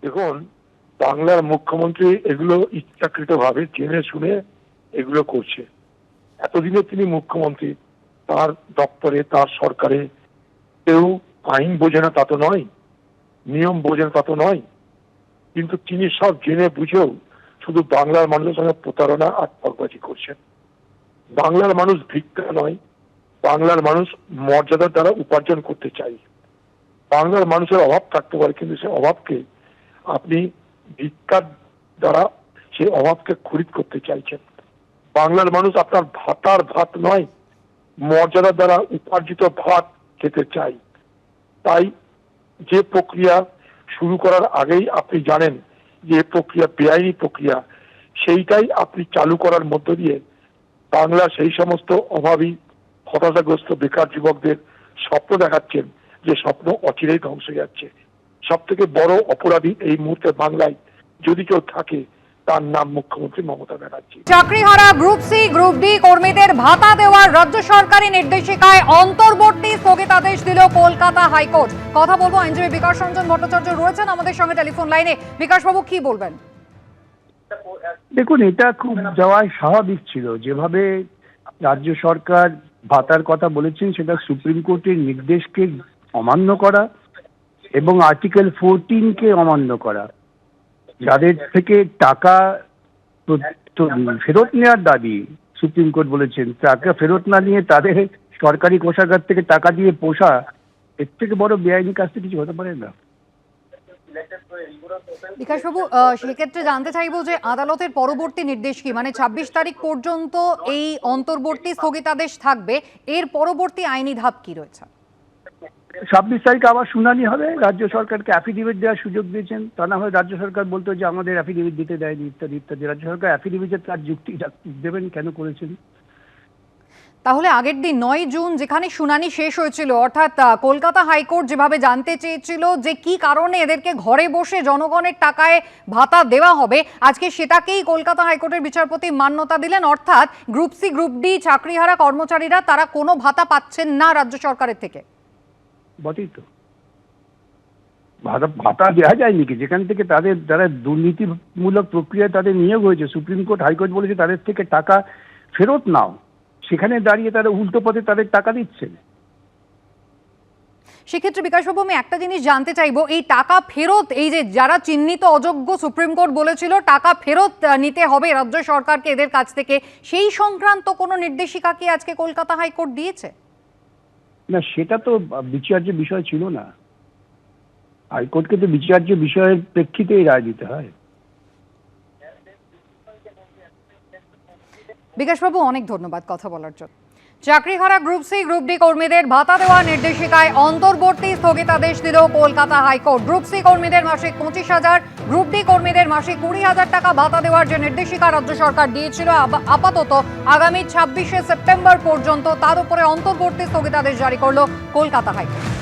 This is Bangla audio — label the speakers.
Speaker 1: দেখুন, বাংলার মুখ্যমন্ত্রী এগুলো ইচ্ছাকৃতভাবে জেনে শুনে এগুলো করছে। এতদিনে তিনি মুখ্যমন্ত্রী, তার দপ্তরে তার সরকারে কেউ আইন বোঝে না তা তো নয়, নিয়ম বোঝে না তা তো নয়, কিন্তু তিনি সব জেনে বুঝেও শুধু বাংলার মানুষের সঙ্গে প্রতারণা আর ঠকবাজি করছেন। বাংলার মানুষ ভিক্ষা নয়, বাংলার মানুষ মর্যাদার দ্বারা উপার্জন করতে চাই। বাংলার মানুষের অভাব থাকতে পারে, কিন্তু সে অভাবকে আপনি ভিক্ষার দ্বারা সেই অভাবকে খরিদ করতে চাইছেন। বাংলার মানুষ আপনার ভাতার ভাত নয়, মর্যাদার দ্বারা উপার্জিত ভাত খেতে চাই। তাই যে প্রক্রিয়া শুরু করার আগেই আপনি জানেন যে প্রক্রিয়া বেআইনি প্রক্রিয়া, সেইটাই আপনি চালু করার মধ্য দিয়ে বাংলা সেই সমস্ত অভাবী হতাশাগ্রস্ত বেকার যুবকদের স্বপ্ন দেখাচ্ছেন, যে স্বপ্ন অচিরেই ধ্বংস হয়ে যাচ্ছে। সব থেকে বড় অপরাধী এই মুহূর্তে বাংলায় যদি কেউ থাকে, তার নাম মুখ্যমন্ত্রী মমতা ব্যানার্জি।
Speaker 2: চাকরিহারা গ্রুপ সি গ্রুপ ডি কর্মীদের ভাতা দেওয়ার রাজ্য সরকারি নির্দেশিকায় অন্তর্বর্তী স্থগিতাদেশ দিল কলকাতা হাইকোর্ট। কথা বলবো, আইনজীবী বিকাশ রঞ্জন ভট্টাচার্য রয়েছেন আমাদের সঙ্গে টেলিফোন লাইনে। বিকাশ বাবু, কি বলবেন?
Speaker 3: দেখুন, এটা খুব যাওয়াই স্বাভাবিক ছিল। যেভাবে রাজ্য সরকার ভাতার কথা বলেছেন, সেটা সুপ্রিম কোর্টের নির্দেশকে অমান্য করা এবং আর্টিকেল 14-কে অমান্য করা। যাদের থেকে টাকা ফেরত নেওয়ার দাবি, সুপ্রিম কোর্ট বলেছেন টাকা ফেরত না নিয়ে তাদের সরকারি কোষাগার থেকে টাকা দিয়ে পোষা, এর থেকে বড় বেআইনি কাজ তো কিছু হতে পারে না।
Speaker 2: বিকাশ বাবু, সেক্ষেত্রে জানতে চাইবো যে আদালতের পরবর্তী নির্দেশ কি, মানে 26 তারিখ পর্যন্ত এই অন্তর্বর্তী স্থগিতাদেশ থাকবে, এর পরবর্তী আইনি ধাপ কি রয়েছে?
Speaker 3: 26 তারিখ আবার শুনানি হবে। রাজ্য সরকারকে অ্যাফিডেভিট দেওয়ার সুযোগ দিয়েছেন, তা না হয় রাজ্য সরকার বলতো যে আমাদের অ্যাফিডেভিট দিতে দেয়নি ইত্যাদি ইত্যাদি। রাজ্য সরকার অ্যাফিডেভিটে তার যুক্তি দেবেন কেন করেছেন।
Speaker 2: তাহলে আগের দিন 9 জুন যেখানে শুনানি শেষ হয়েছিল, অর্থাৎ কলকাতা হাইকোর্ট যেভাবে জানতে চেয়েছিল যে কি কারণে এদেরকে ঘরে বসে জনগণের টাকায় ভাতা দেওয়া হবে, আজকে সেটাকেই কলকাতা হাইকোর্টের বিচারপতি মান্যতা দিলেন। অর্থাৎ গ্রুপ সি গ্রুপ ডি চাকরিহারা কর্মচারীরা তারা কোনো ভাতা পাচ্ছেন না রাজ্য সরকারের থেকে।
Speaker 3: বটেই তো, ভাতা দেওয়া যায়নি কি? যেখান থেকে তাদের দ্বারা দুর্নীতিমূলক প্রক্রিয়ায় তাদের নিয়োগ হয়েছে, সুপ্রিম কোর্ট হাইকোর্ট বলেছে তাদের থেকে টাকা ফেরত নাও, সেখানে দাঁড়িয়ে তারা উল্টো পথে তাদের টাকা দিচ্ছেন।
Speaker 2: সেক্ষেত্রে বিকাশবাবু, আমি একটা জিনিস জানতে চাইবো, এই টাকা ফেরত, এই যে যারা চিহ্নিত অযোগ্য, সুপ্রিম কোর্ট বলেছিল টাকা ফেরত নিতে হবে রাজ্য সরকারকে এদের কাছ থেকে, সেই সংক্রান্ত কোনো নির্দেশিকা কি আজকে কলকাতা হাইকোর্ট দিয়েছে?
Speaker 3: না, সেটা তো বিচার্য বিষয় ছিল না। হাইকোর্টকে তো বিচার্য বিষয়ের প্রেক্ষিতেই রায় দিতে হয়।
Speaker 2: বিকাশবাবু, অনেক ধন্যবাদ কথা বলার জন্য। চাকরিহারা গ্রুপ সি গ্রুপ ডি কর্মীদের ভাতা দেওয়ার নির্দেশিকায় অন্তর্বর্তী স্থগিতাদেশ দিল কলকাতা হাইকোর্ট। গ্রুপ সি কর্মীদের মাসিক 25,000, গ্রুপ ডি কর্মীদের মাসিক 20,000 টাকা ভাতা দেওয়ার যে নির্দেশিকা রাজ্য সরকার দিয়েছিল, আপাতত আগামী 26শে সেপ্টেম্বর পর্যন্ত তার উপরে অন্তর্বর্তী স্থগিতাদেশ জারি করল কলকাতা হাইকোর্ট।